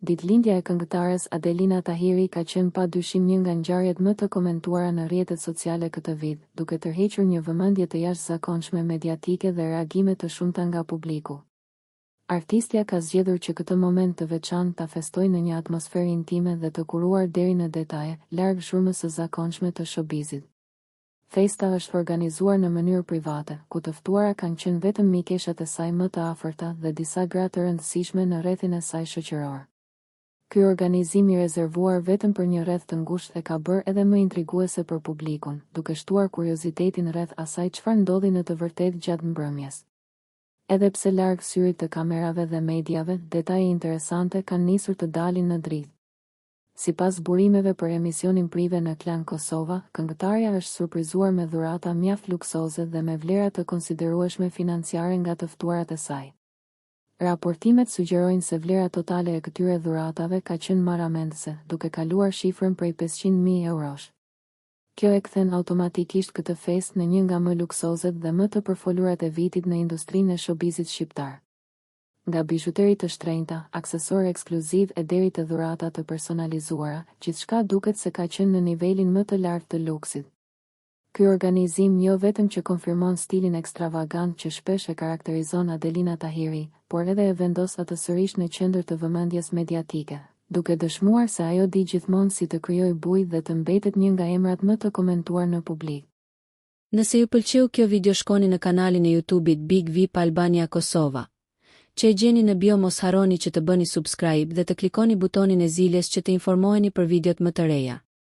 Ditëlindja e këngëtares Adelina Tahiri ka qenë pa dyshim një nga ngjarjet më të komentuara në rrjetet sociale këtë vit, duke tërhequr një vëmendje të jashtëzakonshme mediatike dhe reagime të shumta nga publiku. Artistja ka zgjedhur që këtë moment të veçantë ta festojë në një atmosferë intime dhe të kuruar deri në detaje, larg zhurmës së zakonshme të showbizit. Festa është organizuar në mënyrë private, ku të ftuara kanë qenë vetëm mikeshat e saj më të afërta dhe disa gra të rëndësishme në rrethin e saj shoqëror. Ky organizim i rezervuar vetëm për një rreth të ngushtë e ka bërë edhe më intriguese për publikun, duke shtuar kuriozitetin rreth asaj çfarë ndodhi në të vërtetë gjatë mbrëmjes. Edhe pse larg syrit të kamerave dhe mediave, detaje interesante kanë nisur të dalin në dritë. Sipas burimeve për emisionin prive në Klan Kosova, këngëtarja është surprizuar me dhurata mjaft luksoze dhe me vlera të konsiderueshme financiare nga të ftuarat e saj. Raportimet sugjerojnë se vlera totale e këtyre dhuratave ka qenë marramendëse, duke kaluar shifrën prej 500.000 eurosh. Kjo e kthen automatikisht këtë festë në një nga më luksozet dhe më të përfolurat e vitit në industrinë e showbizit shqiptar. Nga bijuteri të shtrenjta, aksesorë ekskluziv e deri te dhurata të personalizuara, gjithçka duket se ka qenë në nivelin më të lartë të luksit. Ky organizim jo vetëm që konfirmon stilin ekstravagant që shpesh e karakterizon Adelina Tahiri, por edhe e vendos atë sërish në qendër të vëmendjes mediatike, duke dëshmuar se ajo di gjithmonë si të krijojë bujë dhe të mbetet një nga emrat më të komentuar në publik. Nëse ju pëlqeu kjo video, shkoni në kanalin e YouTube-it Big VIP Albania Kosova, që e gjeni në bio. Mos harroni që të bëni subscribe dhe të klikoni butonin e ziljes që të informoheni për videot më të reja.